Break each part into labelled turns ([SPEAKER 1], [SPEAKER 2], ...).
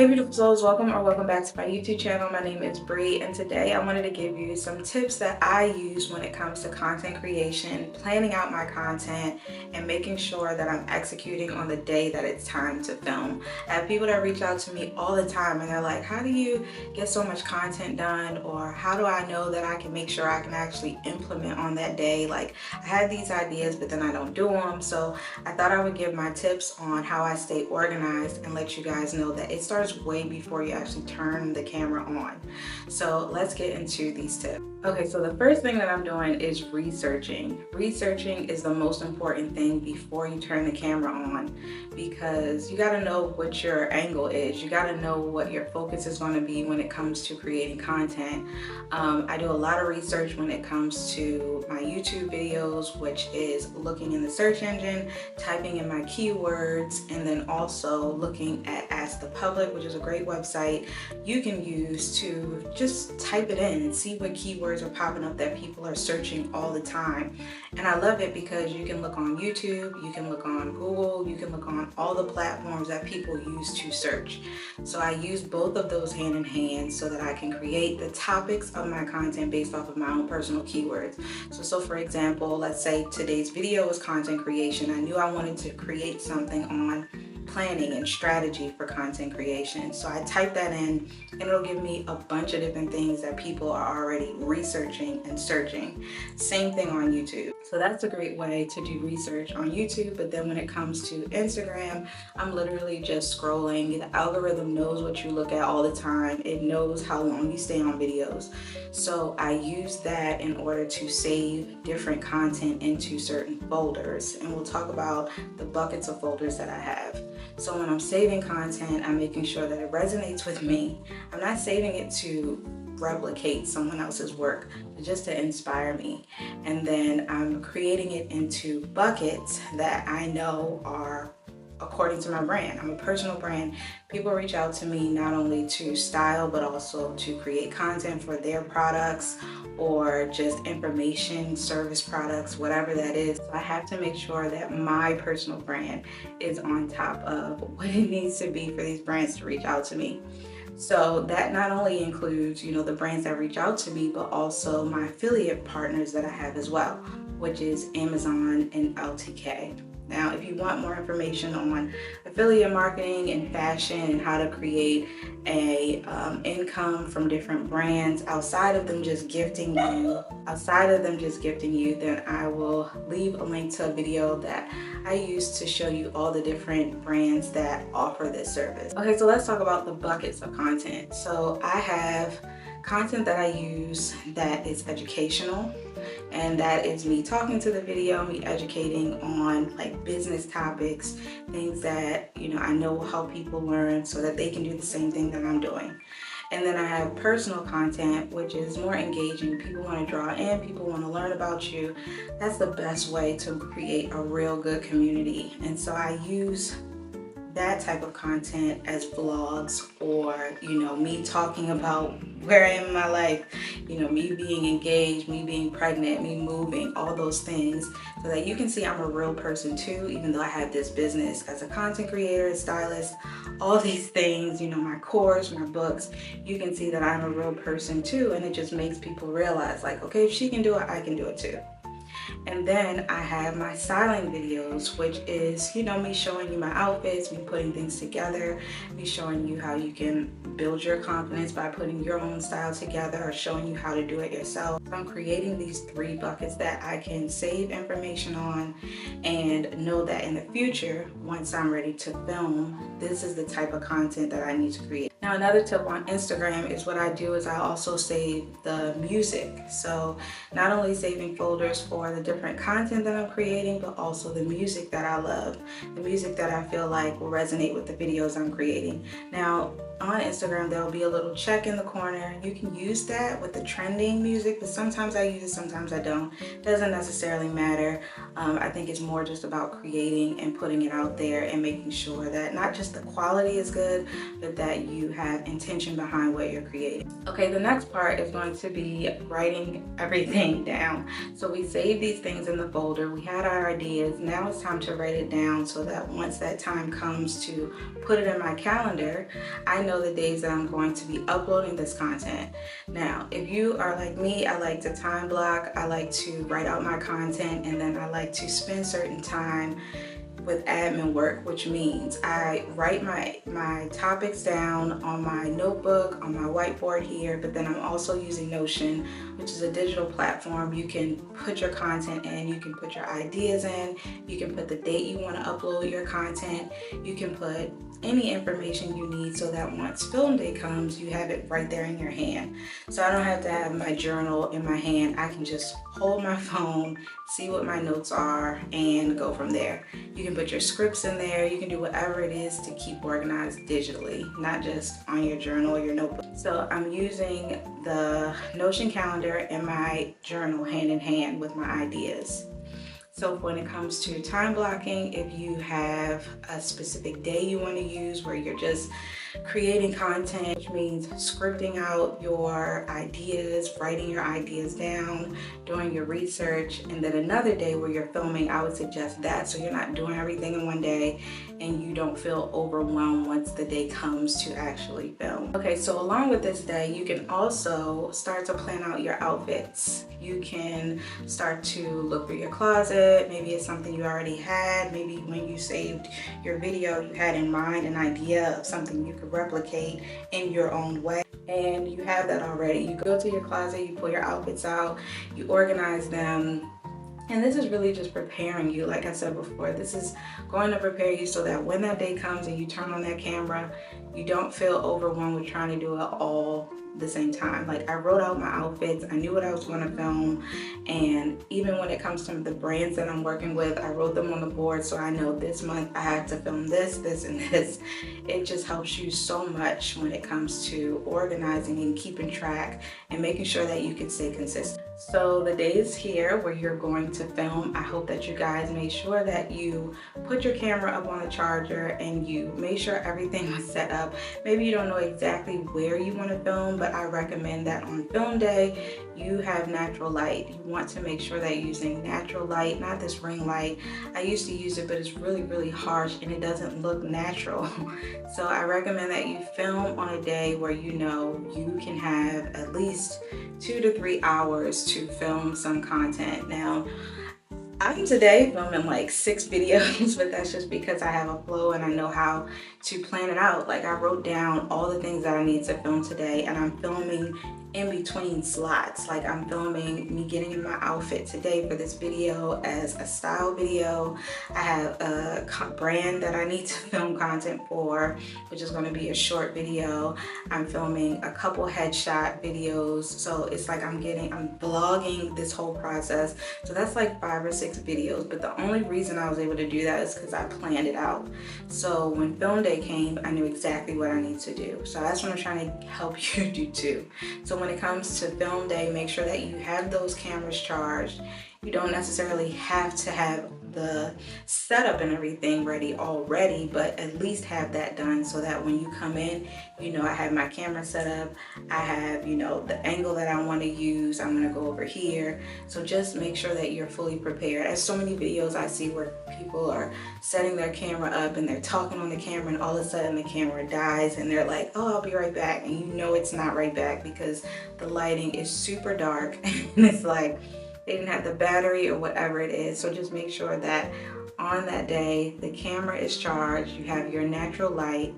[SPEAKER 1] beautiful souls, welcome or welcome back to my YouTube channel. My name is Bree, and today I wanted to give you some tips that I use when it comes to content creation, planning out my content, and making sure that I'm executing on the day that it's time to film. I have people that reach out to me all the time and they're like, how do you get so much content done? Or how do I know that I can make sure I can actually implement on that day? Like, I have these ideas, but then I don't do them. So I thought I would give my tips on how I stay organized and let you guys know that it starts way before you actually turn the camera on. So let's get into these tips. Okay, so the first thing that I'm doing is researching. Researching is the most important thing before you turn the camera on, because you got to know what your angle is. You got to know what your focus is going to be when it comes to creating content. I do a lot of research when it comes to my YouTube videos, which is looking in the search engine, typing in my keywords, and then also looking at Ask the Public, which is a great website you can use to just type it in and see what keywords are popping up that people are searching all the time. And I love it because you can look on YouTube, you can look on Google, you can look on all the platforms that people use to search. So I use both of those hand in hand so that I can create the topics of my content based off of my own personal keywords. So for example, let's say today's video is content creation. I knew I wanted to create something on planning and strategy for content creation. So I type that in and it'll give me a bunch of different things that people are already researching and searching. Same thing on YouTube. So that's a great way to do research on YouTube. But then when it comes to Instagram, I'm literally just scrolling. The algorithm knows what you look at all the time. It knows how long you stay on videos. So I use that in order to save different content into certain folders. And we'll talk about the buckets of folders that I have. So when I'm saving content, I'm making sure that it resonates with me. I'm not saving it to replicate someone else's work, but just to inspire me. And then I'm creating it into buckets that I know are according to my brand. I'm a personal brand. People reach out to me not only to style, but also to create content for their products or just information, service products, whatever that is. So I have to make sure that my personal brand is on top of what it needs to be for these brands to reach out to me. So that not only includes, the brands that reach out to me, but also my affiliate partners that I have as well, which is Amazon and LTK. Now, if you want more information on affiliate marketing and fashion and how to create a income from different brands outside of them just gifting you, then I will leave a link to a video that I use to show you all the different brands that offer this service. Okay, so let's talk about the buckets of content. So I have content that I use that is educational, and that is me talking to the video, me educating on like business topics, things that I know will help people learn so that they can do the same thing that I'm doing. And then I have personal content, which is more engaging. People want to draw in, people want to learn about you. That's the best way to create a real good community. And so I use that type of content as vlogs, or me talking about where I am in my life, me being engaged, me being pregnant, me moving, all those things, so that you can see I'm a real person too, even though I have this business as a content creator, a stylist, all these things, my course, my books. You can see that I'm a real person too, and it just makes people realize, like, okay, if she can do it, I can do it too. And then I have my styling videos, which is, me showing you my outfits, me putting things together, me showing you how you can build your confidence by putting your own style together, or showing you how to do it yourself. I'm creating these 3 buckets that I can save information on and know that in the future, once I'm ready to film, this is the type of content that I need to create. Now, another tip on Instagram is what I do is I also save the music. So not only saving folders for the different content that I'm creating, but also the music that I love, the music that I feel like will resonate with the videos I'm creating. Now, on Instagram, there will be a little check in the corner. You can use that with the trending music, but sometimes I use it, sometimes I don't. Doesn't necessarily matter. I think it's more just about creating and putting it out there and making sure that not just the quality is good, but that you have intention behind what you're creating. Okay, the next part is going to be writing everything down. So we save these things in the folder. We had our ideas. Now it's time to write it down so that once that time comes to put it in my calendar, I know the days that I'm going to be uploading this content. Now, if you are like me, I like to time block. I like to write out my content, and then I like to spend certain time with admin work, which means I write my topics down on my notebook, on my whiteboard here, but then I'm also using Notion, which is a digital platform. You can put your content in, you can put your ideas in, you can put the date you want to upload your content, you can put any information you need so that once film day comes, you have it right there in your hand. So I don't have to have my journal in my hand. I can just hold my phone, see what my notes are, and go from there. You can put your scripts in there. You can do whatever it is to keep organized digitally, not just on your journal or your notebook. So I'm using the Notion calendar and my journal hand in hand with my ideas. So when it comes to time blocking, if you have a specific day you want to use where you're just creating content, which means scripting out your ideas, writing your ideas down, doing your research, and then another day where you're filming, I would suggest that so you're not doing everything in one day and you don't feel overwhelmed once the day comes to actually film. Okay, so along with this day, you can also start to plan out your outfits. You can start to look through your closet. Maybe it's something you already had. Maybe when you saved your video, you had in mind an idea of something you could replicate in your own way, and you have that already. You go to your closet, you pull your outfits out, you organize them. And this is really just preparing you. Like I said before, this is going to prepare you so that when that day comes and you turn on that camera, you don't feel overwhelmed with trying to do it all the same time. Like I wrote out my outfits, I knew what I was going to film, and even when it comes to the brands that I'm working with, I wrote them on the board so I know this month I have to film this, this, and this. It just helps you so much when it comes to organizing and keeping track and making sure that you can stay consistent. So the days here where you're going to film, I hope that you guys made sure that you put your camera up on the charger and you made sure everything was set up. Maybe you don't know exactly where you want to film, but I recommend that on film day, you have natural light. You want to make sure that you're using natural light, not this ring light. I used to use it, but it's really, really harsh and it doesn't look natural. So I recommend that you film on a day where you know you can have at least 2 to 3 hours to film some content. Now, I'm today filming like 6 videos, but that's just because I have a flow and I know how to plan it out. Like I wrote down all the things that I need to film today, and I'm filming in between slots. Like I'm filming me getting in my outfit today for this video as a style video. I have a brand that I need to film content for, which is going to be a short video. I'm filming a couple headshot videos. So it's like I'm vlogging this whole process. So that's like 5 or 6 videos. But the only reason I was able to do that is because I planned it out. So when film day came, I knew exactly what I need to do. So that's what I'm trying to help you do too. So when it comes to film day, make sure that you have those cameras charged. You don't necessarily have to have the setup and everything ready already, but at least have that done so that when you come in, you know, I have my camera set up, I have, you know, the angle that I want to use, I'm going to go over here. So just make sure that you're fully prepared. There's so many videos I see where people are setting their camera up and they're talking on the camera and all of a sudden the camera dies and they're like, oh, I'll be right back. And you know it's not right back because the lighting is super dark and it's like they didn't have the battery or whatever it is. So just make sure that on that day the camera is charged, you have your natural light,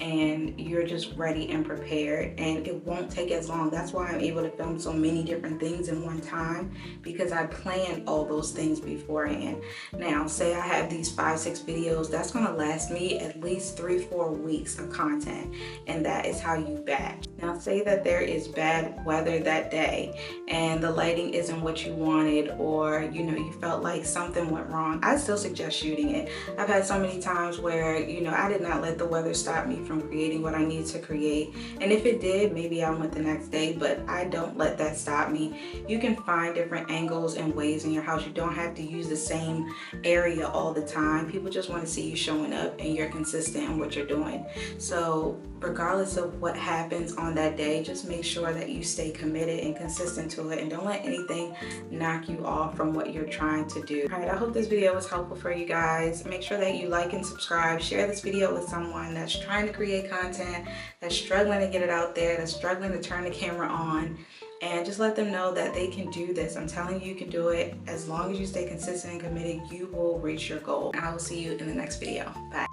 [SPEAKER 1] and you're just ready and prepared, and it won't take as long. That's why I'm able to film so many different things in one time, because I planned all those things beforehand. Now say I have these 5-6 videos, that's going to last me at least 3-4 weeks of content, and that is how you batch. Now say that there is bad weather that day and the lighting isn't what you wanted, or you know you felt like something went wrong. I still suggest shooting it. I've had so many times where, you know, I did not let the weather stop me from creating what I need to create, and if it did, maybe I went the next day, but I don't let that stop me. You can find different angles and ways in your house. You don't have to use the same area all the time. People just want to see you showing up and you're consistent in what you're doing. So regardless of what happens on that day, just make sure that you stay committed and consistent to it, and don't let anything knock you off from what you're trying to do. All right, I hope this video was helpful for you guys. Make sure that you like and subscribe. Share this video with someone that's trying to create content, that's struggling to get it out there, that's struggling to turn the camera on, and just let them know that they can do this. I'm telling you, you can do it. As long as you stay consistent and committed, you will reach your goal. And I will see you in the next video. Bye.